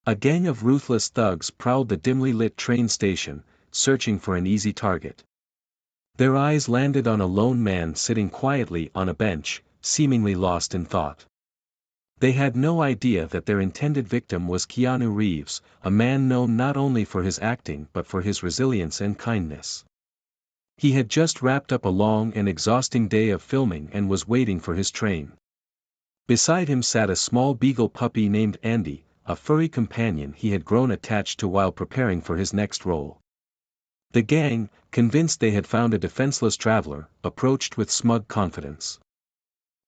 A gang of ruthless thugs prowled the dimly lit train station, searching for an easy target. Their eyes landed on a lone man sitting quietly on a bench, seemingly lost in thought. They had no idea that their intended victim was Keanu Reeves, a man known not only for his acting but for his resilience and kindness. He had just wrapped up a long and exhausting day of filming and was waiting for his train. Beside him sat a small beagle puppy named Andy, a furry companion he had grown attached to while preparing for his next role. The gang, convinced they had found a defenseless traveler, approached with smug confidence.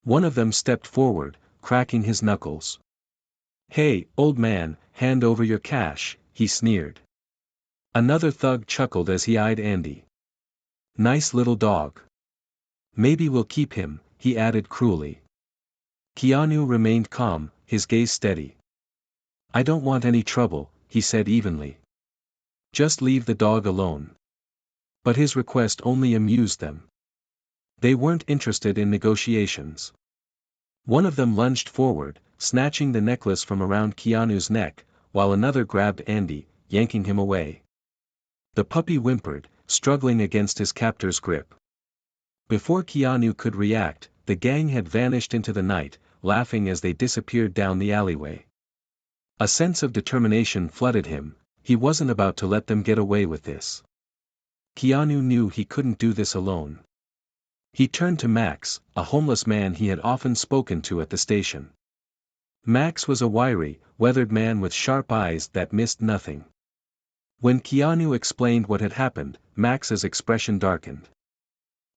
One of them stepped forward, cracking his knuckles. "Hey, old man, hand over your cash," he sneered. Another thug chuckled as he eyed Andy. "Nice little dog. Maybe we'll keep him," he added cruelly. Keanu remained calm, his gaze steady. "I don't want any trouble," he said evenly. "Just leave the dog alone." But his request only amused them. They weren't interested in negotiations. One of them lunged forward, snatching the necklace from around Keanu's neck, while another grabbed Andy, yanking him away. The puppy whimpered, struggling against his captor's grip. Before Keanu could react, the gang had vanished into the night, laughing as they disappeared down the alleyway. A sense of determination flooded him. He wasn't about to let them get away with this. Keanu knew he couldn't do this alone. He turned to Max, a homeless man he had often spoken to at the station. Max was a wiry, weathered man with sharp eyes that missed nothing. When Keanu explained what had happened, Max's expression darkened.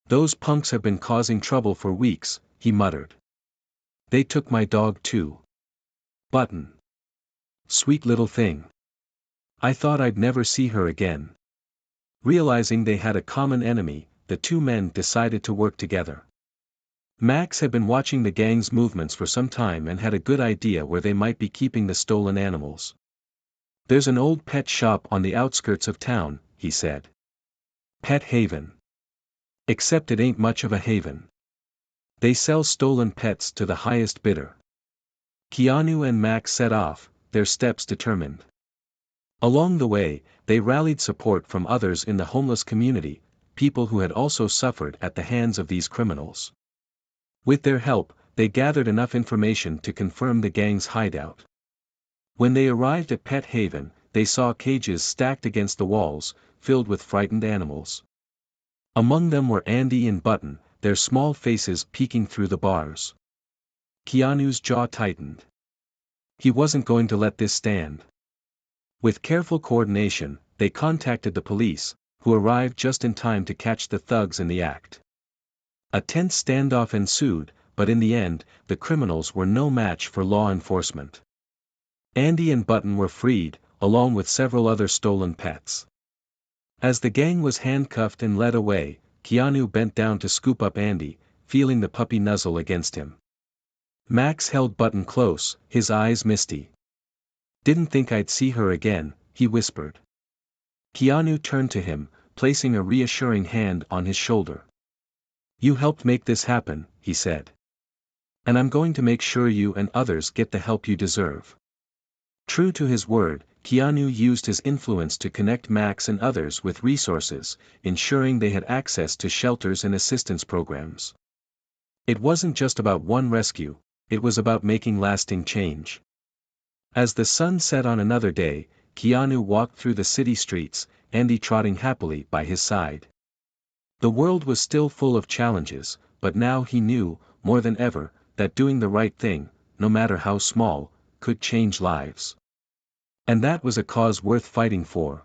"Those punks have been causing trouble for weeks," he muttered. "They took my dog too. Button. Sweet little thing. I thought I'd never see her again." Realizing they had a common enemy, the two men decided to work together. Max had been watching the gang's movements for some time and had a good idea where they might be keeping the stolen animals. "There's an old pet shop on the outskirts of town," he said. "Pet Haven. Except it ain't much of a haven. They sell stolen pets to the highest bidder." Keanu and Max set off, their steps determined. Along the way, they rallied support from others in the homeless community, people who had also suffered at the hands of these criminals. With their help, they gathered enough information to confirm the gang's hideout. When they arrived at Pet Haven, they saw cages stacked against the walls, filled with frightened animals. Among them were Andy and Button, their small faces peeking through the bars. Keanu's jaw tightened. He wasn't going to let this stand. With careful coordination, they contacted the police, who arrived just in time to catch the thugs in the act. A tense standoff ensued, but in the end, the criminals were no match for law enforcement. Andy and Button were freed, along with several other stolen pets. As the gang was handcuffed and led away, Keanu bent down to scoop up Andy, feeling the puppy nuzzle against him. Max held Button close, his eyes misty. "Didn't think I'd see her again," he whispered. Keanu turned to him, placing a reassuring hand on his shoulder. "You helped make this happen," he said. "And I'm going to make sure you and others get the help you deserve." True to his word, Keanu used his influence to connect Max and others with resources, ensuring they had access to shelters and assistance programs. It wasn't just about one rescue, it was about making lasting change. As the sun set on another day, Keanu walked through the city streets, Andy trotting happily by his side. The world was still full of challenges, but now he knew, more than ever, that doing the right thing, no matter how small, could change lives. And that was a cause worth fighting for.